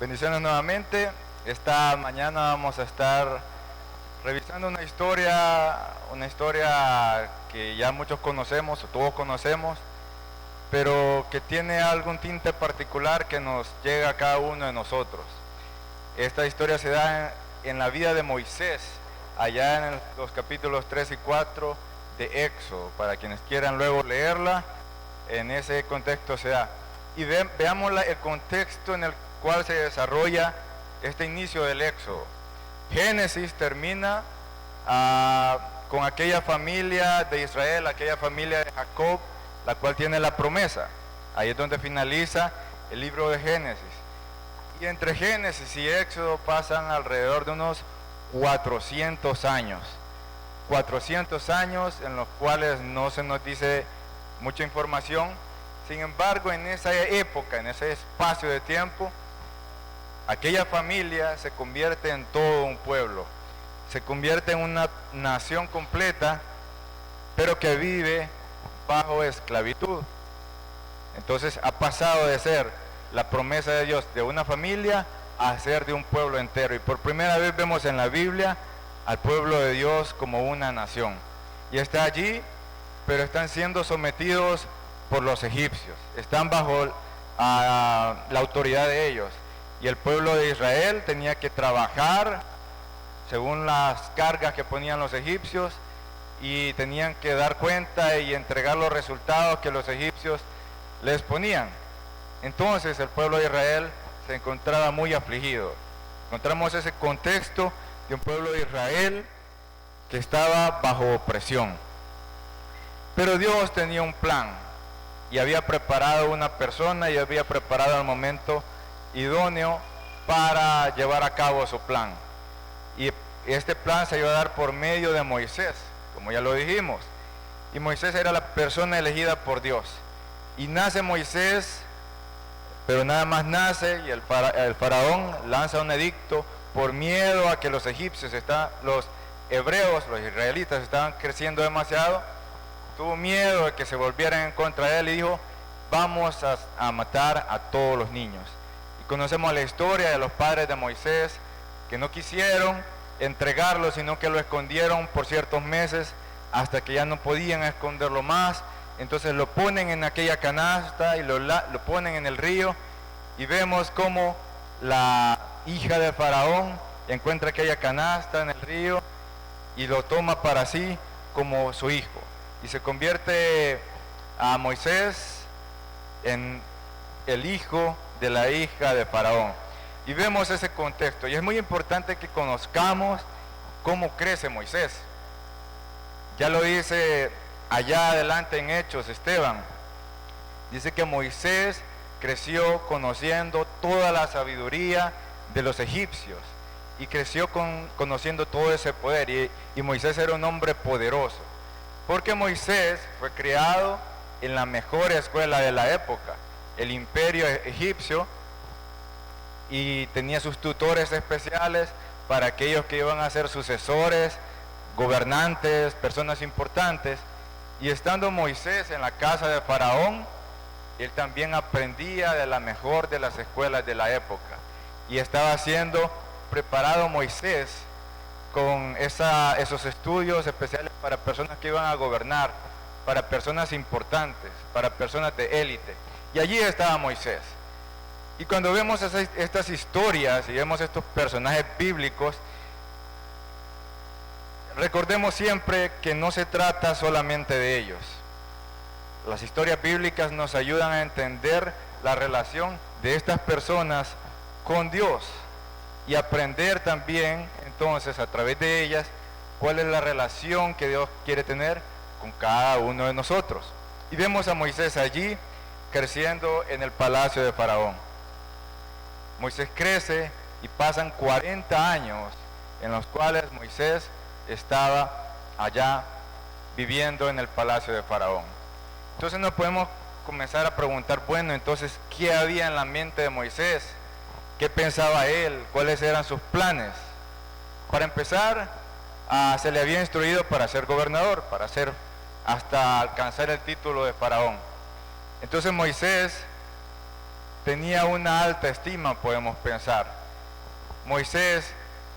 Bendiciones nuevamente. Esta mañana vamos a estar revisando una historia que ya muchos conocemos o todos conocemos, pero que tiene algún tinte particular que nos llega a cada uno de nosotros. Esta historia se da en la vida de Moisés, allá en los capítulos 3 y 4 de Éxodo, para quienes quieran luego leerla, en ese contexto se da. Y veamos el contexto en el cual se desarrolla este inicio del Éxodo. Génesis termina con aquella familia de Israel, aquella familia de Jacob, la cual tiene la promesa. Ahí es donde finaliza el libro de Génesis. Y entre Génesis y Éxodo pasan alrededor de unos 400 años. 400 años en los cuales no se nos dice mucha información. Sin embargo, en esa época, en ese espacio de tiempo, aquella familia se convierte en todo un pueblo, se convierte en una nación completa, pero que vive bajo esclavitud. Entonces ha pasado de ser la promesa de Dios de una familia a ser de un pueblo entero. Y por primera vez vemos en la Biblia al pueblo de Dios como una nación. Y está allí, pero están siendo sometidos por los egipcios, están bajo la autoridad de ellos. Y el pueblo de Israel tenía que trabajar según las cargas que ponían los egipcios y tenían que dar cuenta y entregar los resultados que los egipcios les ponían. Entonces el pueblo de Israel se encontraba muy afligido. Encontramos ese contexto de un pueblo de Israel que estaba bajo opresión. Pero Dios tenía un plan y había preparado una persona y había preparado el momento idóneo para llevar a cabo su plan. Y este plan se iba a dar por medio de Moisés, como ya lo dijimos. Y Moisés era la persona elegida por Dios. Y nace Moisés, pero nada más nace y el faraón lanza un edicto por miedo a que los egipcios, los hebreos, los israelitas estaban creciendo demasiado. Tuvo miedo de que se volvieran en contra de él y dijo: vamos a matar a todos los niños. Y conocemos la historia de los padres de Moisés, que no quisieron entregarlo, sino que lo escondieron por ciertos meses hasta que ya no podían esconderlo más. Entonces lo ponen en aquella canasta y lo ponen en el río, y vemos cómo la hija de Faraón encuentra aquella canasta en el río y lo toma para sí como su hijo. Y se convierte a Moisés en el hijo de la hija de Faraón. Y vemos ese contexto. Y es muy importante que conozcamos cómo crece Moisés. Ya lo dice allá adelante en Hechos Esteban. Dice que Moisés creció conociendo toda la sabiduría de los egipcios. Y creció conociendo todo ese poder. Y Moisés era un hombre poderoso. Porque Moisés fue criado en la mejor escuela de la época, el imperio egipcio, y tenía sus tutores especiales para aquellos que iban a ser sucesores, gobernantes, personas importantes. Y estando Moisés en la casa de Faraón, él también aprendía de la mejor de las escuelas de la época. Y estaba siendo preparado Moisés con esos estudios especiales para personas que iban a gobernar, para personas importantes, para personas de élite. Y allí estaba Moisés. Y cuando vemos estas historias y vemos estos personajes bíblicos, recordemos siempre que no se trata solamente de ellos. Las historias bíblicas nos ayudan a entender la relación de estas personas con Dios y aprender también entonces a través de ellas cuál es la relación que Dios quiere tener con cada uno de nosotros. Y vemos a Moisés allí creciendo en el palacio de Faraón. Moisés crece y pasan 40 años en los cuales Moisés estaba allá viviendo en el palacio de Faraón. Entonces nos podemos comenzar a preguntar, bueno, entonces, ¿qué había en la mente de Moisés? ¿Qué pensaba él? ¿Cuáles eran sus planes? Para empezar, se le había instruido para ser gobernador, hasta alcanzar el título de faraón. Entonces Moisés tenía una alta estima, podemos pensar. Moisés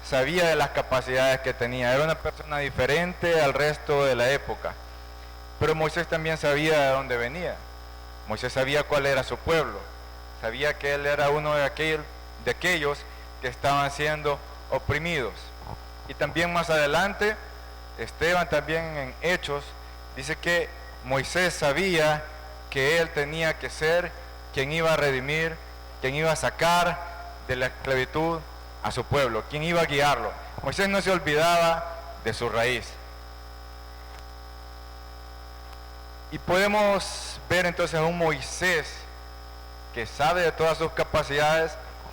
sabía de las capacidades que tenía, era una persona diferente al resto de la época. Pero Moisés también sabía de dónde venía. Moisés sabía cuál era su pueblo, sabía que él era uno de aquellos que estaban siendo oprimidos. Y también más adelante, Esteban también en Hechos, dice que Moisés sabía que él tenía que ser quien iba a redimir, quien iba a sacar de la esclavitud a su pueblo, quien iba a guiarlo. Moisés no se olvidaba de su raíz. Y podemos ver entonces a un Moisés que sabe de todas sus capacidades,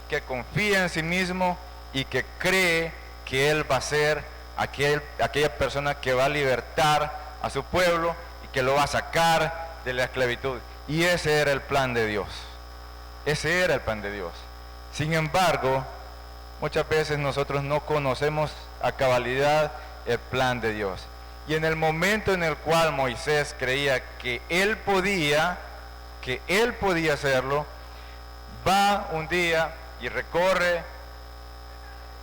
que confía en sí mismo y que cree que él va a ser aquella persona que va a libertar a su pueblo y que lo va a sacar de la esclavitud. Y ese era el plan de Dios. Ese era el plan de Dios. Sin embargo, muchas veces nosotros no conocemos a cabalidad el plan de Dios. Y en el momento en el cual Moisés creía que él podía hacerlo, va un día y recorre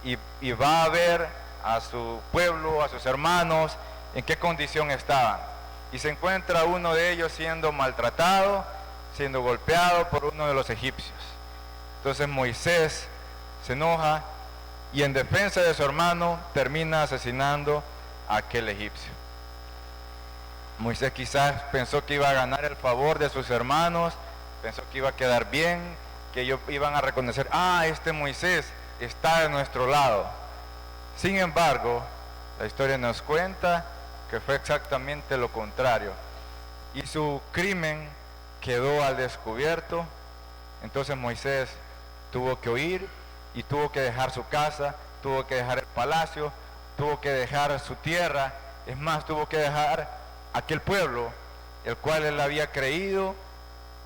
y va a ver a su pueblo, a sus hermanos, en qué condición estaban. Y se encuentra uno de ellos siendo maltratado, siendo golpeado por uno de los egipcios. Entonces Moisés se enoja y en defensa de su hermano termina asesinando a aquel egipcio. Moisés quizás pensó que iba a ganar el favor de sus hermanos, pensó que iba a quedar bien, que ellos iban a reconocer, este Moisés está de nuestro lado. Sin embargo, la historia nos cuenta que fue exactamente lo contrario. Y su crimen quedó al descubierto. Entonces Moisés tuvo que huir y tuvo que dejar su casa, tuvo que dejar el palacio, tuvo que dejar su tierra. Es más, tuvo que dejar aquel pueblo, el cual él había creído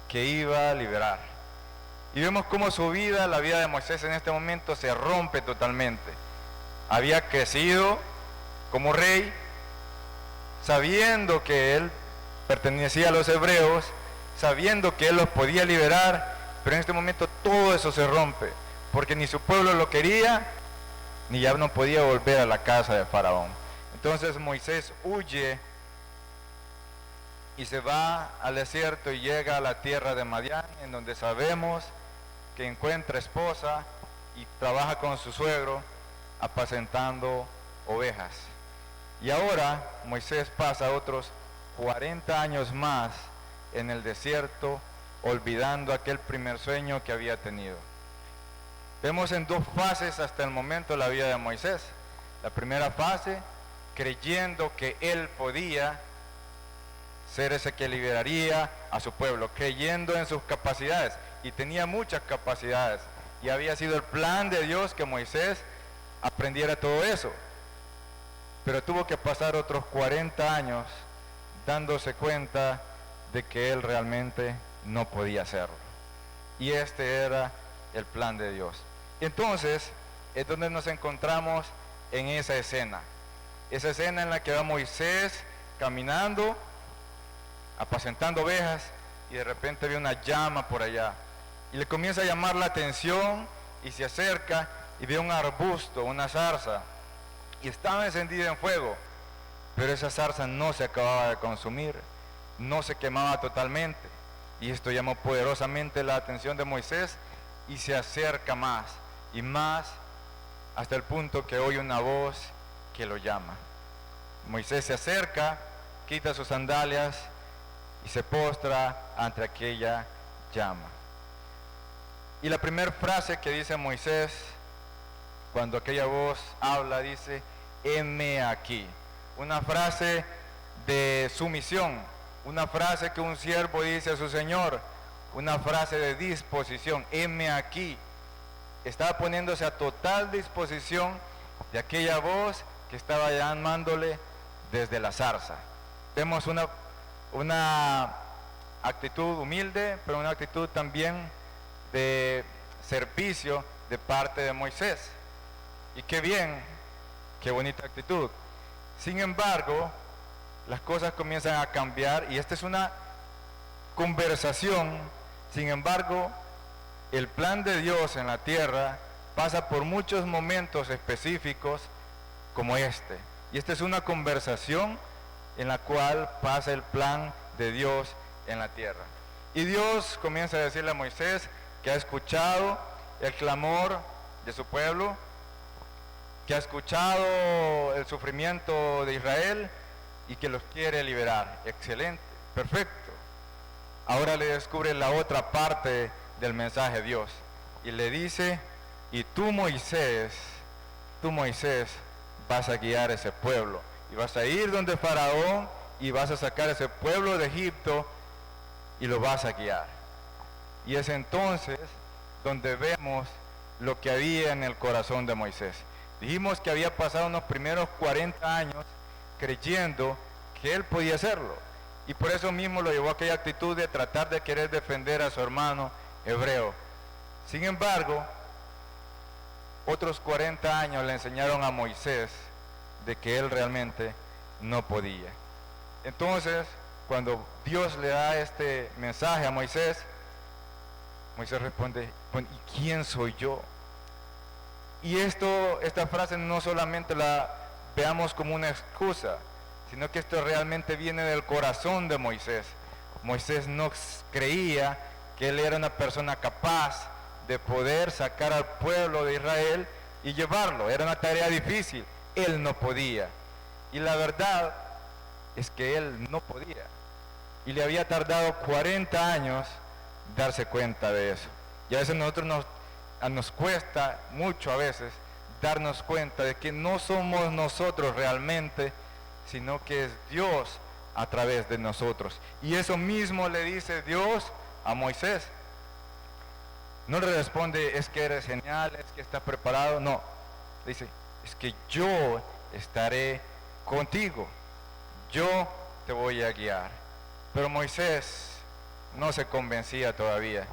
que iba a liberar. Y vemos cómo su vida, la vida de Moisés en este momento se rompe totalmente. Había crecido como rey, sabiendo que él pertenecía a los hebreos, sabiendo que él los podía liberar, pero en este momento todo eso se rompe, porque ni su pueblo lo quería, ni ya no podía volver a la casa de Faraón. Entonces Moisés huye y se va al desierto y llega a la tierra de Madián, en donde sabemos que encuentra esposa y trabaja con su suegro apacentando ovejas. Y ahora Moisés pasa otros 40 años más en el desierto, olvidando aquel primer sueño que había tenido. Vemos en dos fases hasta el momento la vida de Moisés. La primera fase, creyendo que él podía ser ese que liberaría a su pueblo, creyendo en sus capacidades, y tenía muchas capacidades, y había sido el plan de Dios que Moisés aprendiera todo eso. Pero tuvo que pasar otros 40 años dándose cuenta de que él realmente no podía hacerlo. Y este era el plan de Dios. Entonces, es donde nos encontramos en esa escena en la que va Moisés caminando, apacentando ovejas, y de repente ve una llama por allá, y le comienza a llamar la atención, y se acerca, y ve un arbusto, una zarza, y estaba encendida en fuego, pero esa zarza no se acababa de consumir, no se quemaba totalmente, y esto llamó poderosamente la atención de Moisés, y se acerca más, y más, hasta el punto que oye una voz que lo llama. Moisés se acerca, quita sus sandalias, y se postra ante aquella llama. Y la primera frase que dice Moisés, cuando aquella voz habla, dice, heme aquí. Una frase de sumisión, una frase que un siervo dice a su Señor, una frase de disposición, heme aquí. Estaba poniéndose a total disposición de aquella voz que estaba llamándole desde la zarza. Vemos una actitud humilde, pero una actitud también de servicio de parte de Moisés. Y qué bien, qué bonita actitud. Sin embargo, las cosas comienzan a cambiar, y esta es una conversación. Sin embargo, el plan de Dios en la tierra pasa por muchos momentos específicos como este. Y esta es una conversación en la cual pasa el plan de Dios en la tierra. Y Dios comienza a decirle a Moisés que ha escuchado el clamor de su pueblo, que ha escuchado el sufrimiento de Israel y que los quiere liberar. Excelente, perfecto. Ahora le descubre la otra parte del mensaje de Dios y le dice: y tú Moisés, vas a guiar ese pueblo y vas a ir donde Faraón y vas a sacar ese pueblo de Egipto y lo vas a guiar. Y es entonces donde vemos lo que había en el corazón de Moisés. Dijimos que había pasado unos primeros 40 años creyendo que él podía hacerlo. Y por eso mismo lo llevó a aquella actitud de tratar de querer defender a su hermano hebreo. Sin embargo, otros 40 años le enseñaron a Moisés de que él realmente no podía. Entonces, cuando Dios le da este mensaje a Moisés, Moisés responde: ¿y quién soy yo? Y esta frase no solamente la veamos como una excusa, sino que esto realmente viene del corazón de Moisés. Moisés no creía que él era una persona capaz de poder sacar al pueblo de Israel y llevarlo. Era una tarea difícil, él no podía. Y la verdad es que él no podía. Y le había tardado 40 años darse cuenta de eso. Y a veces nos cuesta mucho a veces darnos cuenta de que no somos nosotros realmente, sino que es Dios a través de nosotros. Y eso mismo le dice Dios a Moisés. No le responde: es que eres genial, es que estás preparado. No, dice: es que yo estaré contigo, yo te voy a guiar. Pero Moisés no se convencía todavía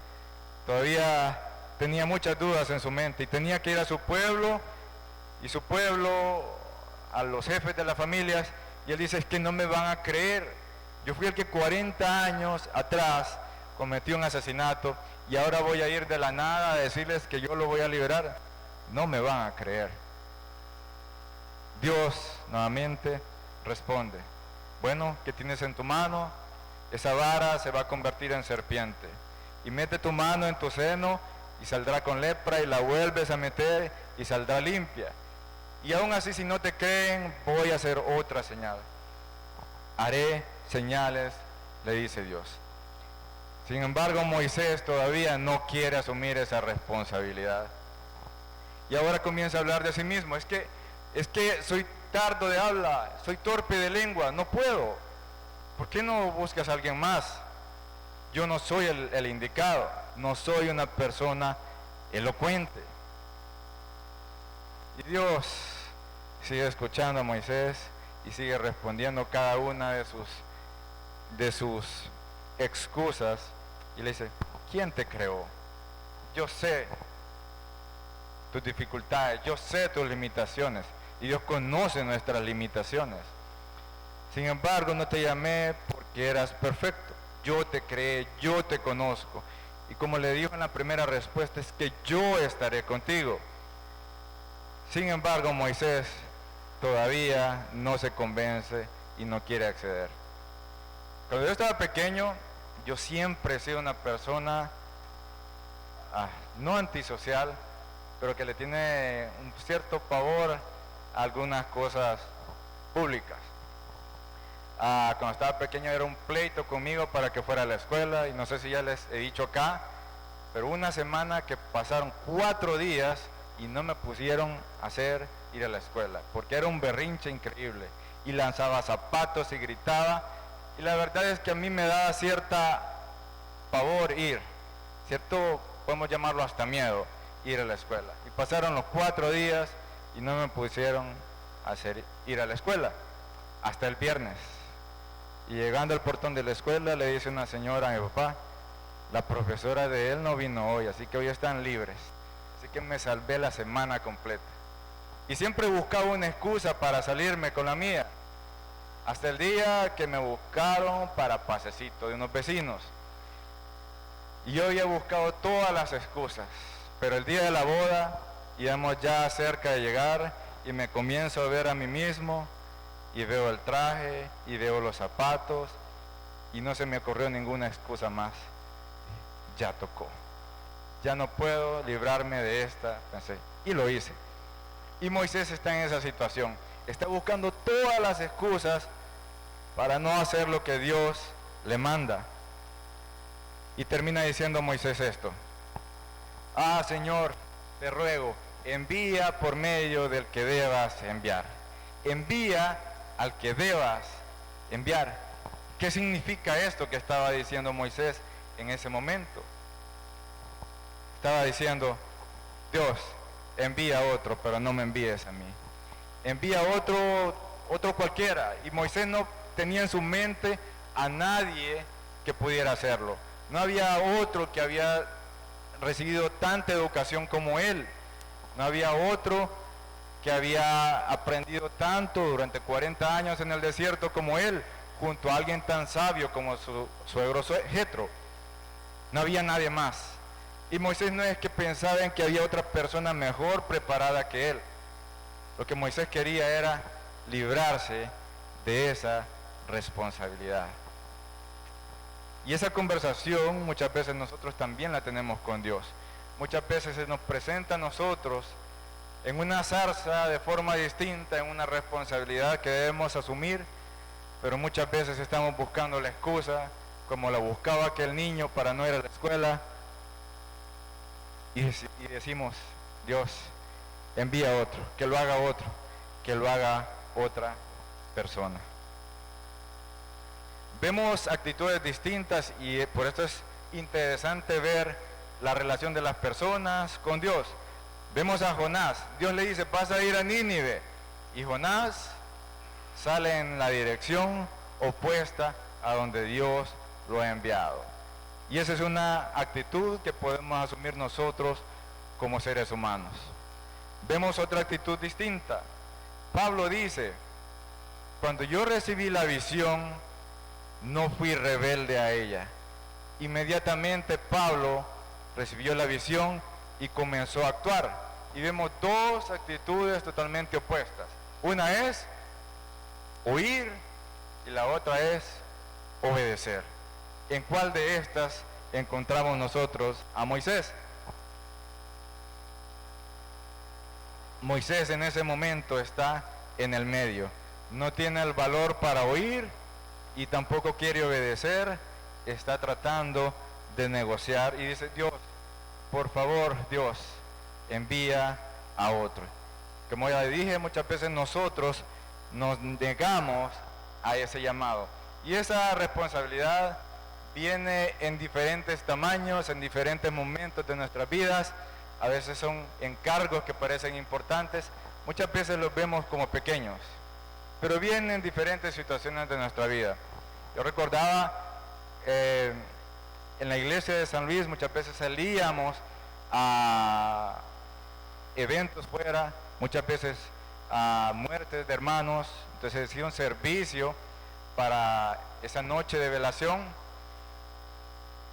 tenía muchas dudas en su mente y tenía que ir a su pueblo, y su pueblo a los jefes de las familias, y él dice: es que no me van a creer, yo fui el que 40 años atrás cometió un asesinato y ahora voy a ir de la nada a decirles que yo lo voy a liberar. No me van a creer. Dios nuevamente responde: bueno, ¿qué tienes en tu mano? Esa vara se va a convertir en serpiente, y mete tu mano en tu seno y saldrá con lepra, y la vuelves a meter y saldrá limpia. Y aún así, si no te creen, voy a hacer otra señal. Haré señales, le dice Dios. Sin embargo, Moisés todavía no quiere asumir esa responsabilidad. Y ahora comienza a hablar de sí mismo: es que soy tardo de habla, soy torpe de lengua, no puedo. ¿Por qué no buscas a alguien más? Yo no soy el indicado, no soy una persona elocuente. Y Dios sigue escuchando a Moisés y sigue respondiendo cada una de sus excusas, y le dice: ¿quién te creó? Yo sé tus dificultades, yo sé tus limitaciones, y Dios conoce nuestras limitaciones. Sin embargo, no te llamé porque eras perfecto. Yo te creé, yo te conozco. Y como le dijo en la primera respuesta, es que yo estaré contigo. Sin embargo, Moisés todavía no se convence y no quiere acceder. Cuando yo estaba pequeño, yo siempre he sido una persona no antisocial, pero que le tiene un cierto pavor a algunas cosas públicas. Cuando estaba pequeño era un pleito conmigo para que fuera a la escuela, y no sé si ya les he dicho acá, pero una semana que pasaron 4 días y no me pusieron a ir a la escuela, porque era un berrinche increíble, y lanzaba zapatos y gritaba, y la verdad es que a mí me daba cierta pavor podemos llamarlo hasta miedo, ir a la escuela. Y pasaron los 4 días y no me pusieron a ir a la escuela, hasta el viernes. Y llegando al portón de la escuela, le dice una señora a mi papá: la profesora de él no vino hoy, así que hoy están libres. Así que me salvé la semana completa. Y siempre buscaba una excusa para salirme con la mía, hasta el día que me buscaron para pasecito de unos vecinos. Y yo había buscado todas las excusas, pero el día de la boda íbamos ya cerca de llegar y me comienzo a ver a mí mismo y veo el traje y veo los zapatos y no se me ocurrió ninguna excusa más. Ya tocó, ya no puedo librarme de esta, pensé, y lo hice. Y Moisés está en esa situación, está buscando todas las excusas para no hacer lo que Dios le manda. Y termina diciendo Moisés esto: ah, Señor, te ruego, envía por medio del que debas enviar. Envía al que debas enviar. ¿Qué significa esto que estaba diciendo Moisés en ese momento? Estaba diciendo: Dios, envía a otro, pero no me envíes a mí. Envía a otro cualquiera. Y Moisés no tenía en su mente a nadie que pudiera hacerlo. No había otro que había recibido tanta educación como él. No había otro que había aprendido tanto durante 40 años en el desierto como él, junto a alguien tan sabio como su suegro Jetro. No había nadie más. Y Moisés no es que pensaba en que había otra persona mejor preparada que él. Lo que Moisés quería era librarse de esa responsabilidad. Y esa conversación muchas veces nosotros también la tenemos con Dios. Muchas veces se nos presenta a nosotros en una zarza de forma distinta, en una responsabilidad que debemos asumir, pero muchas veces estamos buscando la excusa, como la buscaba aquel niño para no ir a la escuela, y decimos: Dios, envía a otro, que lo haga otro, que lo haga otra persona. Vemos actitudes distintas y por esto es interesante ver la relación de las personas con Dios. Vemos a Jonás, Dios le dice: vas a ir a Nínive, y Jonás sale en la dirección opuesta a donde Dios lo ha enviado. Y esa es una actitud que podemos asumir nosotros como seres humanos. Vemos otra actitud distinta. Pablo dice: cuando yo recibí la visión, no fui rebelde a ella. Inmediatamente Pablo recibió la visión y comenzó a actuar. Y vemos dos actitudes totalmente opuestas. Una es oír y la otra es obedecer. ¿En cuál de estas encontramos nosotros a Moisés? Moisés en ese momento está en el medio. No tiene el valor para oír y tampoco quiere obedecer. Está tratando de negociar y dice: Dios, por favor, Dios, envía a otro. Como ya dije, muchas veces nosotros nos negamos a ese llamado. Y esa responsabilidad viene en diferentes tamaños, en diferentes momentos de nuestras vidas. A veces son encargos que parecen importantes, muchas veces los vemos como pequeños, pero vienen en diferentes situaciones de nuestra vida. Yo recordaba en la iglesia de San Luis, muchas veces salíamos a eventos fuera, muchas veces a muertes de hermanos, entonces hacía un servicio para esa noche de velación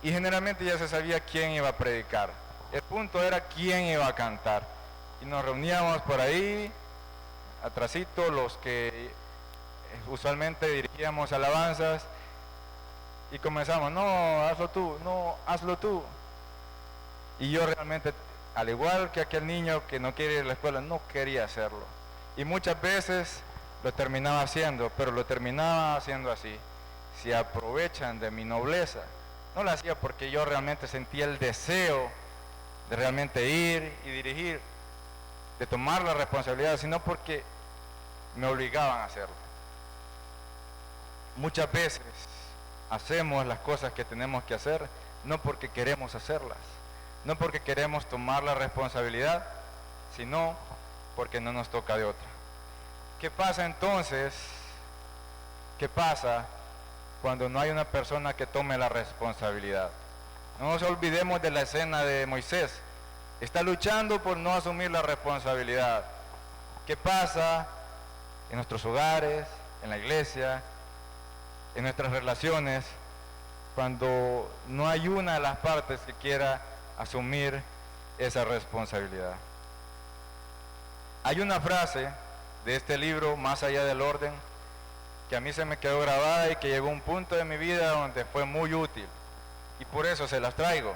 y generalmente ya se sabía quién iba a predicar. El punto era quién iba a cantar. Y nos reuníamos por ahí, atrasito, los que usualmente dirigíamos alabanzas, y comenzamos: no, hazlo tú, no, hazlo tú. Y yo realmente, al igual que aquel niño que no quiere ir a la escuela, no quería hacerlo. Y muchas veces lo terminaba haciendo, pero lo terminaba haciendo así: se aprovechan de mi nobleza. No lo hacía porque yo realmente sentía el deseo de realmente ir y dirigir, de tomar la responsabilidad, sino porque me obligaban a hacerlo. Muchas veces hacemos las cosas que tenemos que hacer no porque queremos hacerlas, no porque queremos tomar la responsabilidad, sino porque no nos toca de otra. ¿Qué pasa entonces? ¿Qué pasa cuando no hay una persona que tome la responsabilidad? No nos olvidemos de la escena de Moisés. Está luchando por no asumir la responsabilidad. ¿Qué pasa en nuestros hogares, en la iglesia, en nuestras relaciones? cuando no hay una de las partes que quiera asumir esa responsabilidad. Hay una frase de este libro, Más allá del orden, que a mí se me quedó grabada y que llegó a un punto de mi vida donde fue muy útil, y por eso se las traigo.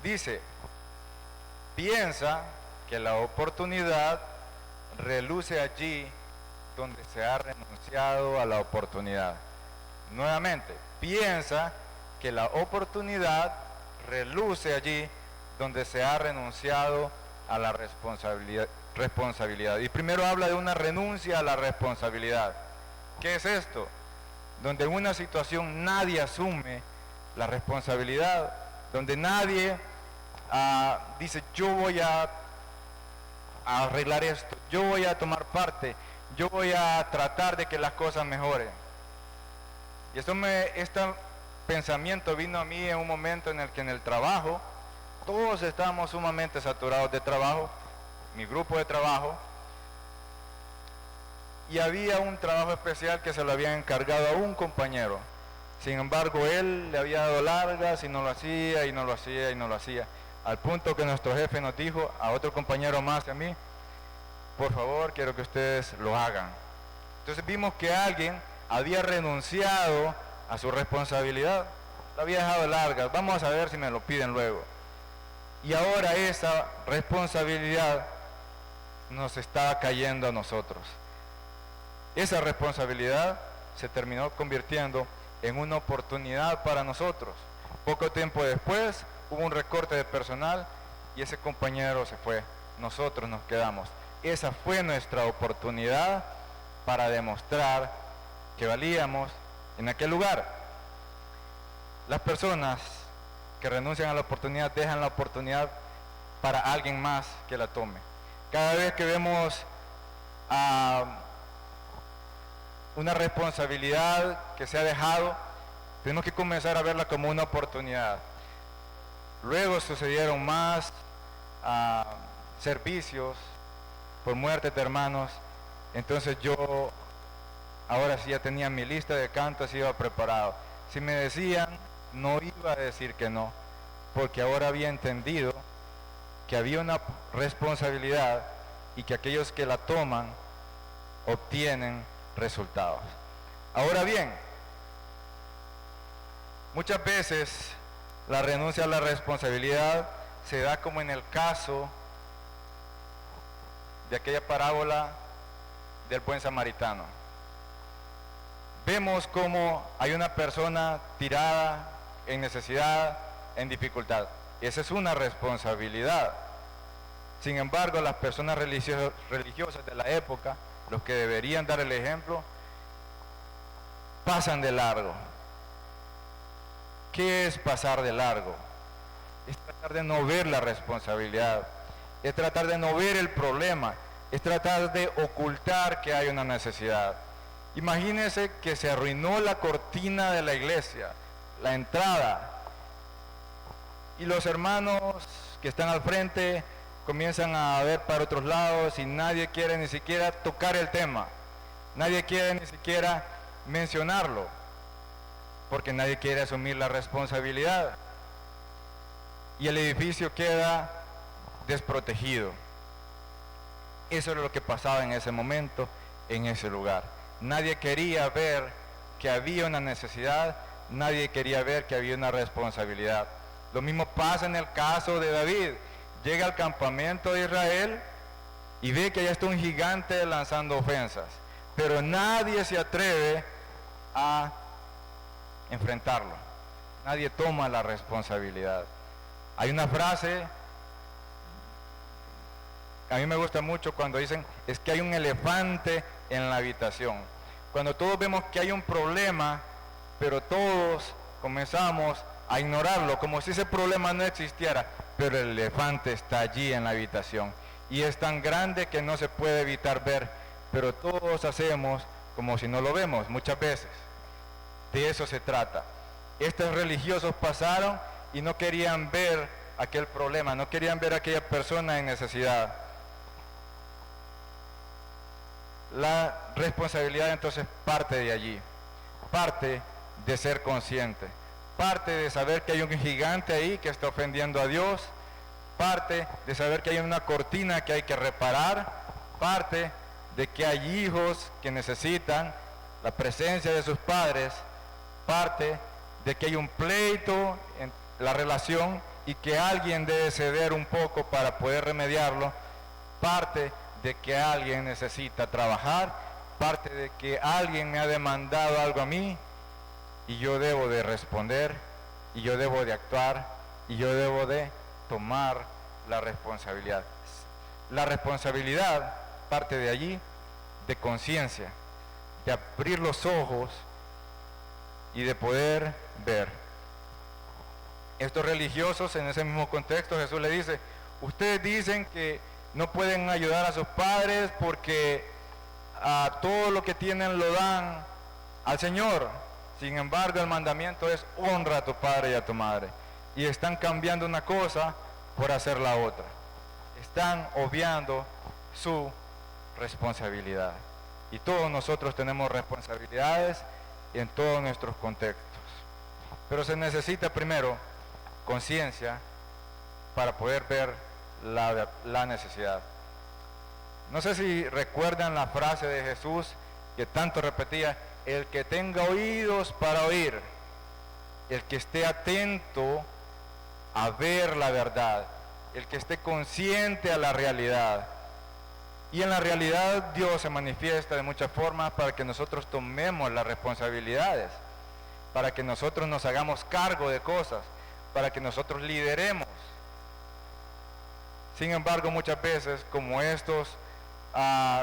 Dice: piensa que la oportunidad reluce allí donde se ha renunciado a la oportunidad. Nuevamente, piensa que la oportunidad reluce allí donde se ha renunciado a la responsabilidad. Y primero habla de una renuncia a la responsabilidad. ¿Qué es esto? Donde en una situación nadie asume la responsabilidad, donde nadie dice: yo voy a arreglar esto, yo voy a tomar parte, yo voy a tratar de que las cosas mejoren. Y este pensamiento vino a mí en un momento en el que en el trabajo todos estábamos sumamente saturados de trabajo, mi grupo de trabajo, y había un trabajo especial que se lo habían encargado a un compañero. Sin embargo, él le había dado largas y no lo hacía, y no lo hacía, y no lo hacía, al punto que nuestro jefe nos dijo a otro compañero más y a mí: por favor, quiero que ustedes lo hagan. Entonces vimos que alguien había renunciado a su responsabilidad, lo había dejado largas, vamos a ver si me lo piden luego. Y ahora esa responsabilidad nos estaba cayendo a nosotros. Esa responsabilidad se terminó convirtiendo en una oportunidad para nosotros. Poco tiempo después hubo un recorte de personal y ese compañero se fue, nosotros nos quedamos. Esa fue nuestra oportunidad para demostrar que valíamos en aquel lugar. Las personas que renuncian a la oportunidad dejan la oportunidad para alguien más que la tome. Cada vez que vemos una responsabilidad que se ha dejado, tenemos que comenzar a verla como una oportunidad. Luego sucedieron más servicios por muertes de hermanos. Entonces yo ahora sí ya tenía mi lista de cantos, iba preparado. Si me decían, no iba a decir que no, porque ahora había entendido que había una responsabilidad y que aquellos que la toman obtienen resultados. Ahora bien, muchas veces la renuncia a la responsabilidad se da como en el caso de aquella parábola del buen samaritano. Vemos cómo hay una persona tirada en necesidad, en dificultad. Esa es una responsabilidad. Sin embargo, las personas religiosas de la época, los que deberían dar el ejemplo, pasan de largo. ¿Qué es pasar de largo? Es tratar de no ver la responsabilidad, es tratar de no ver el problema, es tratar de ocultar que hay una necesidad. Imagínense que se arruinó la cortina de la iglesia, la entrada, y los hermanos que están al frente comienzan a ver para otros lados y nadie quiere ni siquiera tocar el tema, nadie quiere ni siquiera mencionarlo, porque nadie quiere asumir la responsabilidad, y el edificio queda desprotegido. Eso es lo que pasaba en ese momento, en ese lugar. Nadie quería ver que había una necesidad, nadie quería ver que había una responsabilidad. Lo mismo pasa en el caso de David. Llega al campamento de Israel y ve que allá está un gigante lanzando ofensas, pero nadie se atreve a enfrentarlo. Nadie toma la responsabilidad. Hay una frase, a mí me gusta mucho cuando dicen, es que hay un elefante en la habitación. Cuando todos vemos que hay un problema, pero todos comenzamos a ignorarlo, como si ese problema no existiera, pero el elefante está allí en la habitación y es tan grande que no se puede evitar ver, pero todos hacemos como si no lo vemos muchas veces. De eso se trata. Estos religiosos pasaron y no querían ver aquel problema, no querían ver a aquella persona en necesidad. La responsabilidad entonces parte de allí, parte de ser consciente, parte de saber que hay un gigante ahí que está ofendiendo a Dios, parte de saber que hay una cortina que hay que reparar, parte de que hay hijos que necesitan la presencia de sus padres, parte de que hay un pleito en la relación y que alguien debe ceder un poco para poder remediarlo, parte de que alguien necesita trabajar, parte de que alguien me ha demandado algo a mí y yo debo de responder y yo debo de actuar y yo debo de tomar la responsabilidad. La responsabilidad parte de allí, de conciencia, de abrir los ojos y de poder ver. Estos religiosos, en ese mismo contexto, Jesús le dice, ustedes dicen que no pueden ayudar a sus padres porque a todo lo que tienen lo dan al Señor. Sin embargo, el mandamiento es honra a tu padre y a tu madre. Y están cambiando una cosa por hacer la otra. Están obviando su responsabilidad. Y todos nosotros tenemos responsabilidades en todos nuestros contextos. Pero se necesita primero conciencia para poder ver la necesidad. No sé si recuerdan la frase de Jesús que tanto repetía, el que tenga oídos para oír, el que esté atento a ver la verdad, el que esté consciente a la realidad. Y en la realidad Dios se manifiesta de muchas formas para que nosotros tomemos las responsabilidades, para que nosotros nos hagamos cargo de cosas, para que nosotros lideremos. Sin embargo, muchas veces, como estos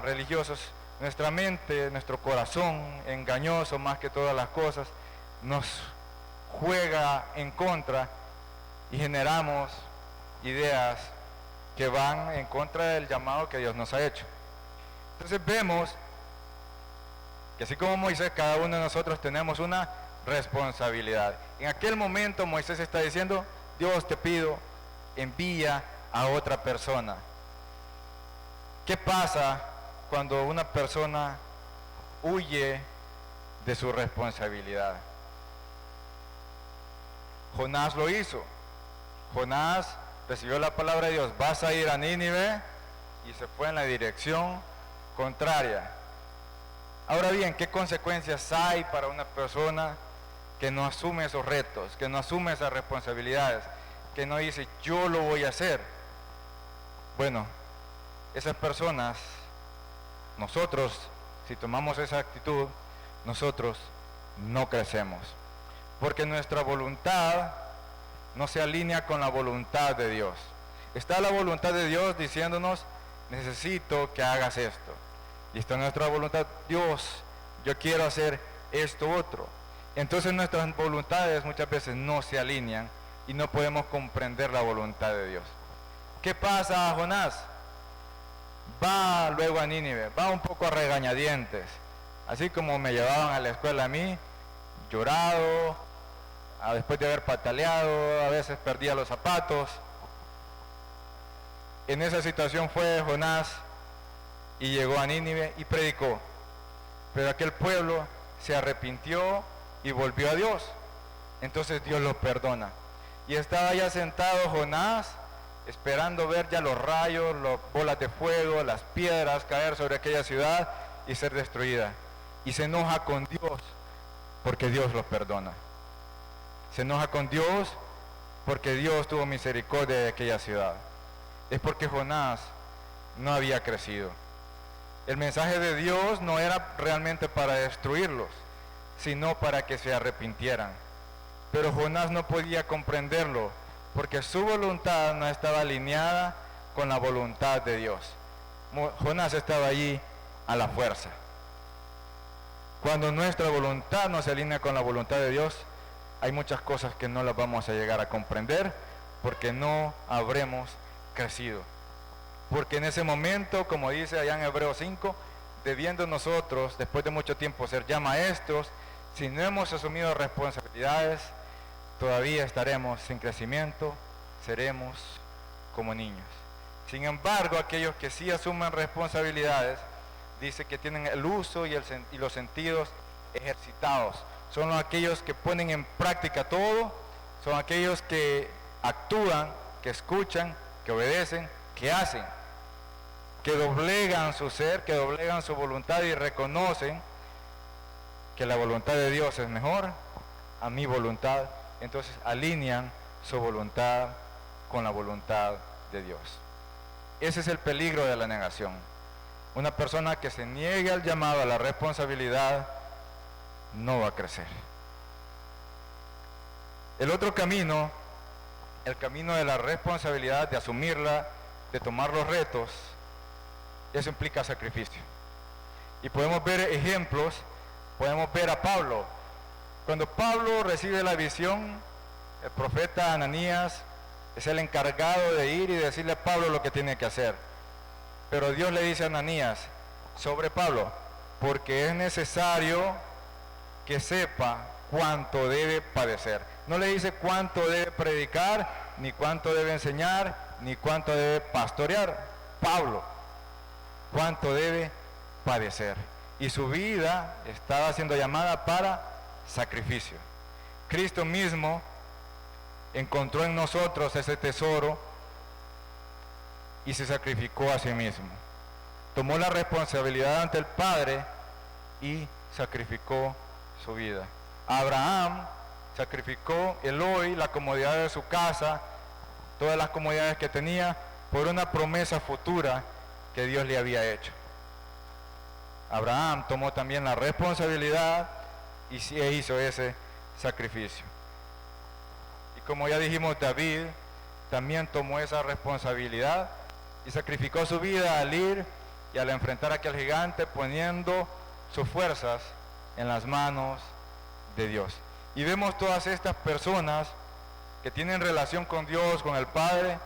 religiosos, nuestra mente, nuestro corazón engañoso más que todas las cosas, nos juega en contra y generamos ideas que van en contra del llamado que Dios nos ha hecho. Entonces vemos que así como Moisés, cada uno de nosotros tenemos una responsabilidad. En aquel momento Moisés está diciendo, Dios te pido, envía a otra persona. ¿Qué pasa cuando una persona huye de su responsabilidad? Jonás lo hizo. Jonás recibió la palabra de Dios, vas a ir a Nínive, y se fue en la dirección contraria. Ahora bien, ¿qué consecuencias hay para una persona que no asume esos retos, que no asume esas responsabilidades, que no dice yo lo voy a hacer? Bueno, esas personas, nosotros, si tomamos esa actitud, nosotros no crecemos, porque nuestra voluntad no se alinea con la voluntad de Dios. Está la voluntad de Dios diciéndonos, necesito que hagas esto. Y está nuestra voluntad, Dios, yo quiero hacer esto otro. Entonces nuestras voluntades muchas veces no se alinean y no podemos comprender la voluntad de Dios. ¿Qué pasa a Jonás? Va luego a Nínive, va un poco a regañadientes, así como me llevaban a la escuela a mí, llorado, después de haber pataleado, a veces perdía los zapatos. En esa situación fue Jonás y llegó a Nínive y predicó, pero aquel pueblo se arrepintió y volvió a Dios. Entonces Dios los perdona, y estaba ya sentado Jonás esperando ver ya los rayos, las bolas de fuego, las piedras caer sobre aquella ciudad y ser destruida, y se enoja con Dios porque Dios los perdona. Se enoja con Dios porque Dios tuvo misericordia de aquella ciudad. Es porque Jonás no había crecido. El mensaje de Dios no era realmente para destruirlos, sino para que se arrepintieran. Pero Jonás no podía comprenderlo, porque su voluntad no estaba alineada con la voluntad de Dios. Jonás estaba allí a la fuerza. Cuando nuestra voluntad no se alinea con la voluntad de Dios, hay muchas cosas que no las vamos a llegar a comprender, porque no habremos crecido. Porque en ese momento, como dice allá en Hebreos 5, debiendo nosotros, después de mucho tiempo, ser ya maestros, si no hemos asumido responsabilidades, todavía estaremos sin crecimiento, seremos como niños. Sin embargo, aquellos que sí asumen responsabilidades, dice que tienen el uso y los sentidos ejercitados, son aquellos que ponen en práctica todo, son aquellos que actúan, que escuchan, que obedecen, que hacen, que doblegan su ser, que doblegan su voluntad y reconocen que la voluntad de Dios es mejor a mi voluntad. Entonces alinean su voluntad con la voluntad de Dios. Ese es el peligro de la negación. Una persona que se niegue al llamado a la responsabilidad no va a crecer. El otro camino, el camino de la responsabilidad, de asumirla, de tomar los retos, eso implica sacrificio. Y podemos ver ejemplos, podemos ver a Pablo. Cuando Pablo recibe la visión, el profeta Ananías es el encargado de ir y decirle a Pablo lo que tiene que hacer. Pero Dios le dice a Ananías sobre Pablo, porque es necesario que sepa cuánto debe padecer. No le dice cuánto debe predicar, ni cuánto debe enseñar, ni cuánto debe pastorear. Pablo, cuánto debe padecer. Y su vida estaba siendo llamada para sacrificio. Cristo mismo encontró en nosotros ese tesoro y se sacrificó a sí mismo. Tomó la responsabilidad ante el Padre y sacrificó su vida. Abraham sacrificó el hoy, la comodidad de su casa, todas las comodidades que tenía, por una promesa futura que Dios le había hecho. Abraham tomó también la responsabilidad y hizo ese sacrificio. Y como ya dijimos, David también tomó esa responsabilidad y sacrificó su vida al ir y al enfrentar a aquel gigante, poniendo sus fuerzas en las manos de Dios. Y vemos todas estas personas que tienen relación con Dios, con el Padre,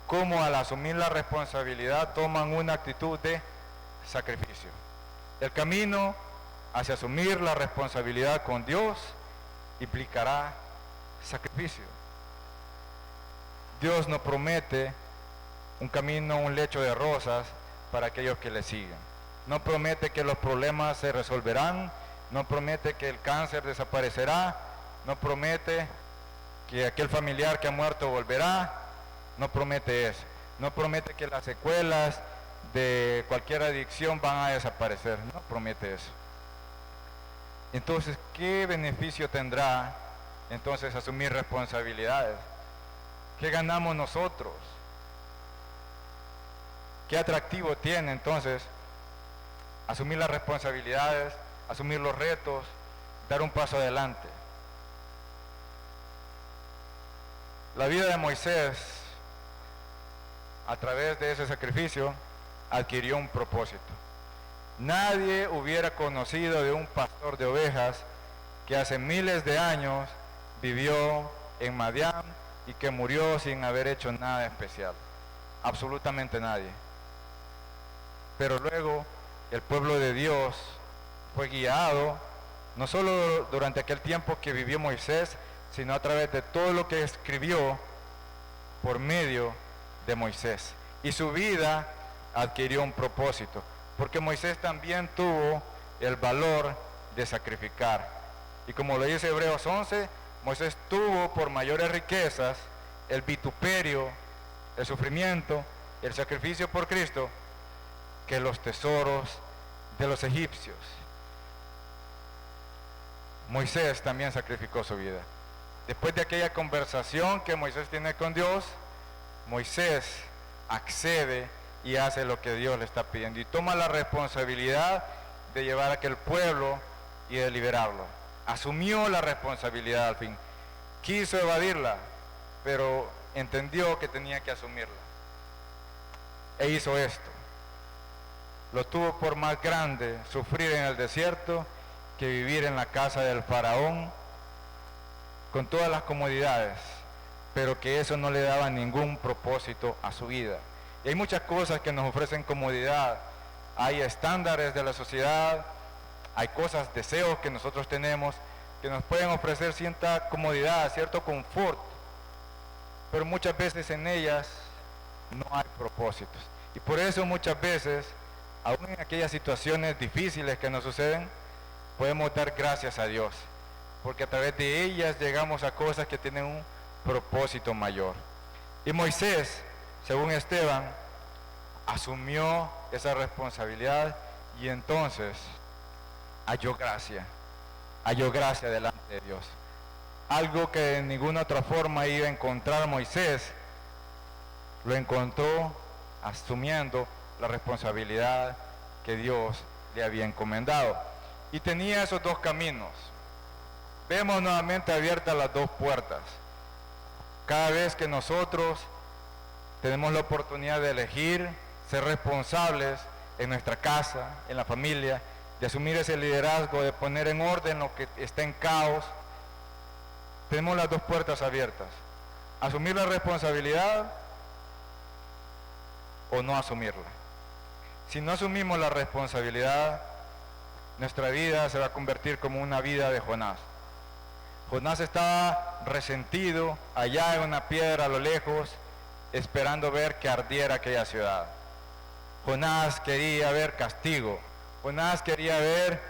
como al asumir la responsabilidad toman una actitud de sacrificio. El camino hacia asumir la responsabilidad con Dios implicará sacrificio. Dios no promete un camino, un lecho de rosas para aquellos que le siguen. No promete que los problemas se resolverán, no promete que el cáncer desaparecerá, no promete que aquel familiar que ha muerto volverá, no promete eso. No promete que las secuelas de cualquier adicción van a desaparecer, no promete eso. Entonces, ¿qué beneficio tendrá entonces asumir responsabilidades? ¿Qué ganamos nosotros? ¿Qué atractivo tiene entonces asumir las responsabilidades, asumir los retos, dar un paso adelante? La vida de Moisés, a través de ese sacrificio, adquirió un propósito. Nadie hubiera conocido de un pastor de ovejas que hace miles de años vivió en Madián y que murió sin haber hecho nada especial. Absolutamente nadie. Pero luego el pueblo de Dios fue guiado, no solo durante aquel tiempo que vivió Moisés, sino a través de todo lo que escribió por medio de Moisés. Y su vida adquirió un propósito, porque Moisés también tuvo el valor de sacrificar. Y como lo dice Hebreos 11, Moisés tuvo por mayores riquezas el vituperio, el sufrimiento, el sacrificio por Cristo, que los tesoros de los egipcios. Moisés también sacrificó su vida. Después de aquella conversación que Moisés tiene con Dios, Moisés accede y hace lo que Dios le está pidiendo y toma la responsabilidad de llevar a aquel pueblo y de liberarlo. Asumió la responsabilidad al fin. Quiso evadirla, pero entendió que tenía que asumirla. E hizo esto. Lo tuvo por más grande sufrir en el desierto que vivir en la casa del faraón con todas las comodidades, pero que eso no le daba ningún propósito a su vida. Y hay muchas cosas que nos ofrecen comodidad. Hay estándares de la sociedad, hay cosas, deseos que nosotros tenemos que nos pueden ofrecer cierta comodidad, cierto confort, pero muchas veces en ellas no hay propósitos. Y por eso muchas veces, aún en aquellas situaciones difíciles que nos suceden, podemos dar gracias a Dios porque a través de ellas llegamos a cosas que tienen un propósito mayor. Y Moisés, según Esteban, asumió esa responsabilidad y entonces halló gracia delante de Dios. Algo que de ninguna otra forma iba a encontrar Moisés, lo encontró asumiendo la responsabilidad que Dios le había encomendado. Y tenía esos dos caminos. Vemos nuevamente abiertas las dos puertas. Cada vez que nosotros tenemos la oportunidad de elegir ser responsables en nuestra casa, en la familia, de asumir ese liderazgo, de poner en orden lo que está en caos, tenemos las dos puertas abiertas. Asumir la responsabilidad o no asumirla. Si no asumimos la responsabilidad, nuestra vida se va a convertir como una vida de Jonás. Jonás estaba resentido allá en una piedra a lo lejos, esperando ver que ardiera aquella ciudad. Jonás quería ver castigo. Jonás quería ver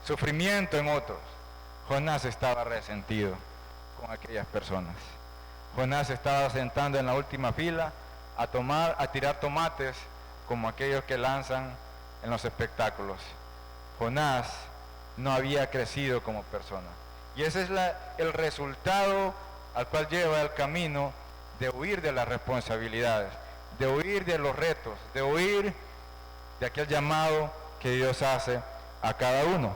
sufrimiento en otros. Jonás estaba resentido con aquellas personas. Jonás estaba sentando en la última fila a tirar tomates como aquellos que lanzan en los espectáculos. Jonás no había crecido como persona. Y ese es el resultado al cual lleva el camino de huir de las responsabilidades, de huir de los retos, de huir de aquel llamado que Dios hace a cada uno.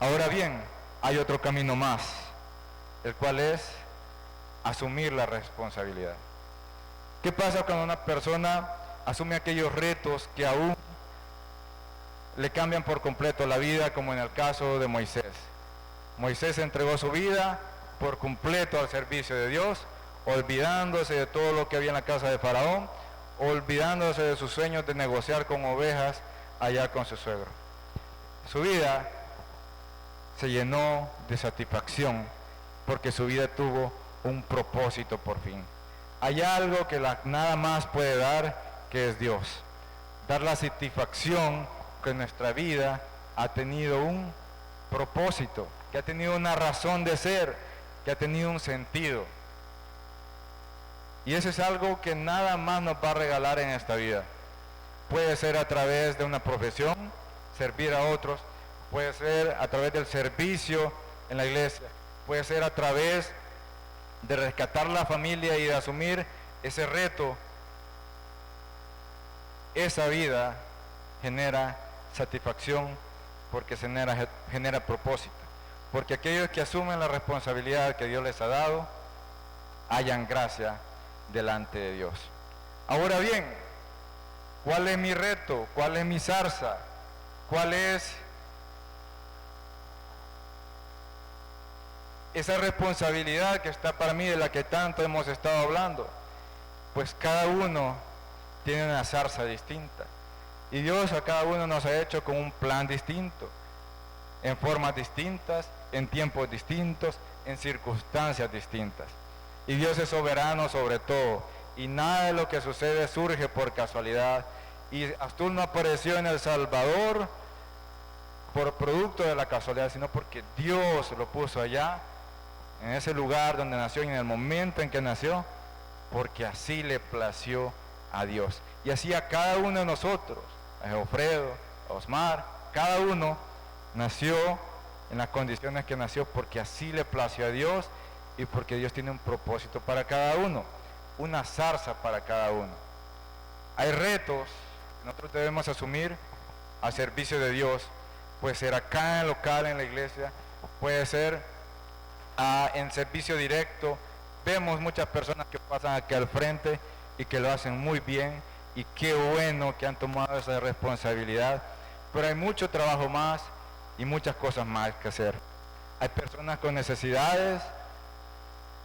Ahora bien, hay otro camino más, el cual es asumir la responsabilidad. ¿Qué pasa cuando una persona asume aquellos retos que aún le cambian por completo la vida, como en el caso de Moisés? Moisés entregó su vida por completo al servicio de Dios, olvidándose de todo lo que había en la casa de Faraón, olvidándose de sus sueños de negociar con ovejas allá con su suegro. Su vida se llenó de satisfacción porque su vida tuvo un propósito por fin. Hay algo que nada más puede dar, que es Dios. Dar la satisfacción que nuestra vida ha tenido un propósito, que ha tenido una razón de ser, que ha tenido un sentido. Y eso es algo que nada más nos va a regalar en esta vida. Puede ser a través de una profesión, servir a otros, puede ser a través del servicio en la iglesia, puede ser a través de rescatar la familia y de asumir ese reto. Esa vida genera satisfacción porque genera propósito. Porque aquellos que asumen la responsabilidad que Dios les ha dado, hallan gracia delante de Dios. Ahora bien, ¿cuál es mi reto? ¿Cuál es mi zarza? ¿Cuál es esa responsabilidad que está para mí, de la que tanto hemos estado hablando? Pues cada uno tiene una zarza distinta. Y Dios a cada uno nos ha hecho con un plan distinto, en formas distintas, en tiempos distintos, en circunstancias distintas. Y Dios es soberano sobre todo, y nada de lo que sucede surge por casualidad. Y Astur no apareció en El Salvador por producto de la casualidad, sino porque Dios lo puso allá, en ese lugar donde nació y en el momento en que nació, porque así le plació a Dios. Y así a cada uno de nosotros, a Geofredo, a Osmar, cada uno nació en las condiciones que nació porque así le plació a Dios y porque Dios tiene un propósito para cada uno, una zarza para cada uno. Hay retos que nosotros debemos asumir al servicio de Dios. Puede ser acá en el local, en la iglesia, puede ser en servicio directo. Vemos muchas personas que pasan aquí al frente y que lo hacen muy bien, y qué bueno que han tomado esa responsabilidad, pero hay mucho trabajo más y muchas cosas más que hacer. Hay personas con necesidades,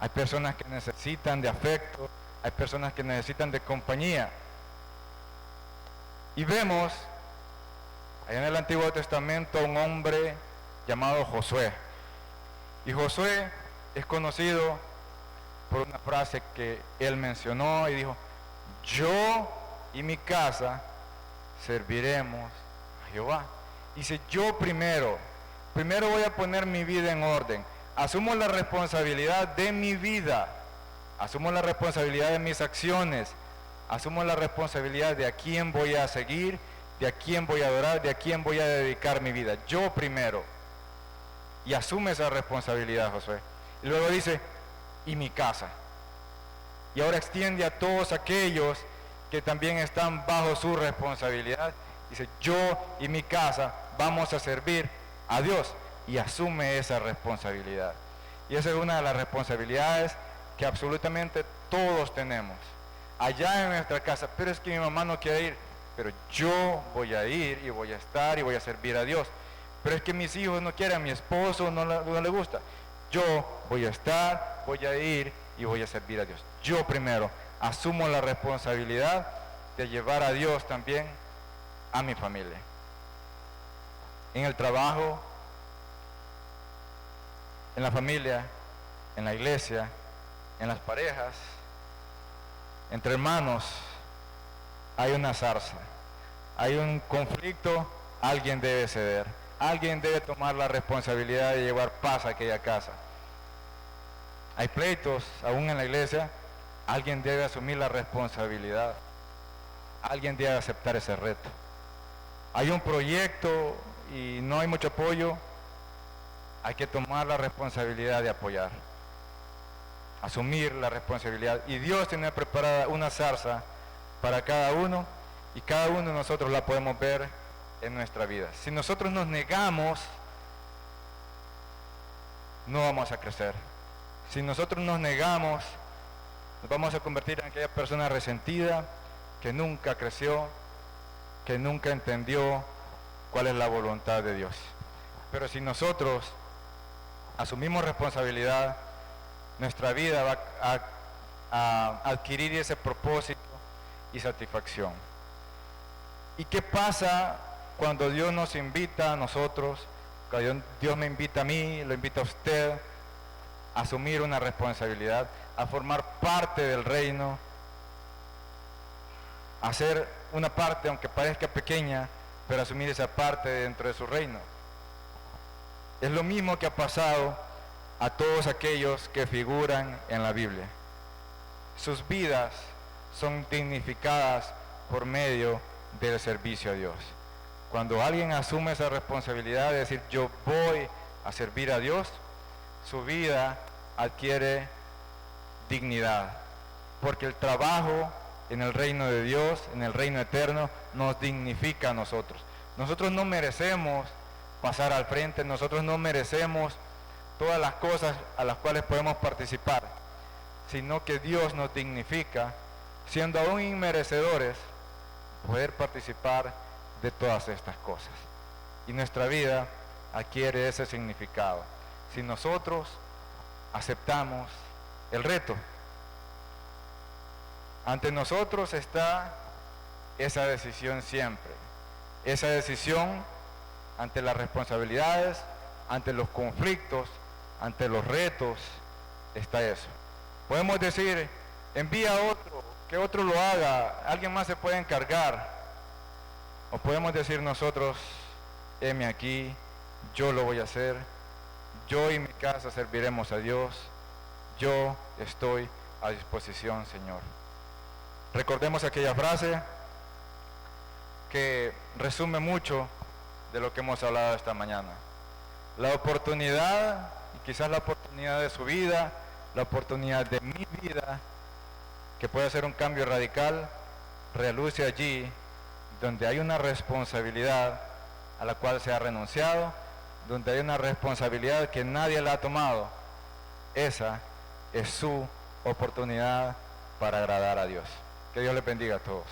hay personas que necesitan de afecto, hay personas que necesitan de compañía. Y vemos allá en el Antiguo Testamento un hombre llamado Josué. Y Josué es conocido por una frase que él mencionó y dijo: yo y mi casa serviremos a Jehová. Dice: yo primero Primero voy a poner mi vida en orden. Asumo la responsabilidad de mi vida. Asumo la responsabilidad de mis acciones. Asumo la responsabilidad de a quién voy a seguir, de a quién voy a adorar, de a quién voy a dedicar mi vida. Yo primero. Y asume esa responsabilidad, Josué. Y luego dice, y mi casa. Y ahora extiende a todos aquellos que también están bajo su responsabilidad. Dice, yo y mi casa vamos a servir a Dios. Y asume esa responsabilidad. Y esa es una de las responsabilidades que absolutamente todos tenemos. Allá en nuestra casa, pero es que mi mamá no quiere ir. Pero yo voy a ir y voy a estar y voy a servir a Dios. Pero es que mis hijos no quieren, a mi esposo no le gusta. Yo voy a estar, voy a ir y voy a servir a Dios. Yo primero asumo la responsabilidad de llevar a Dios también a mi familia. En el trabajo, en la familia, en la iglesia, en las parejas, entre hermanos, hay una zarza, hay un conflicto, alguien debe ceder, alguien debe tomar la responsabilidad de llevar paz a aquella casa. Hay pleitos, aún en la iglesia, alguien debe asumir la responsabilidad, alguien debe aceptar ese reto. Hay un proyecto y no hay mucho apoyo, hay que tomar la responsabilidad de apoyar, asumir la responsabilidad. Y Dios tiene preparada una zarza para cada uno, y cada uno de nosotros la podemos ver en nuestra vida. Si nosotros nos negamos, no vamos a crecer. Si nosotros nos negamos, nos vamos a convertir en aquella persona resentida, que nunca creció, que nunca entendió cuál es la voluntad de Dios. Pero si nosotros asumimos responsabilidad, nuestra vida va a adquirir ese propósito y satisfacción. ¿Y qué pasa cuando Dios nos invita a nosotros, cuando Dios me invita a mí, lo invita a usted a asumir una responsabilidad, a formar parte del reino, a hacer una parte, aunque parezca pequeña, pero asumir esa parte dentro de su reino? Es lo mismo que ha pasado a todos aquellos que figuran en la Biblia. Sus vidas son dignificadas por medio del servicio a Dios. Cuando alguien asume esa responsabilidad de decir, yo voy a servir a Dios, su vida adquiere dignidad, porque el trabajo en el reino de Dios, en el reino eterno, nos dignifica a nosotros. Nosotros no merecemos pasar al frente, nosotros no merecemos todas las cosas a las cuales podemos participar, sino que Dios nos dignifica, siendo aún inmerecedores, poder participar de todas estas cosas. Y nuestra vida adquiere ese significado si nosotros aceptamos el reto. Ante nosotros está esa decisión siempre, esa decisión ante las responsabilidades, ante los conflictos, ante los retos, está eso. Podemos decir, envía a otro, que otro lo haga, alguien más se puede encargar. O podemos decir nosotros, heme aquí, yo lo voy a hacer, yo y mi casa serviremos a Dios, yo estoy a disposición, Señor. Recordemos aquella frase que resume mucho de lo que hemos hablado esta mañana. La oportunidad, y quizás la oportunidad de su vida, la oportunidad de mi vida, que puede ser un cambio radical, reluce allí donde hay una responsabilidad a la cual se ha renunciado, donde hay una responsabilidad que nadie la ha tomado. Esa es su oportunidad para agradar a Dios. Que Dios les bendiga a todos.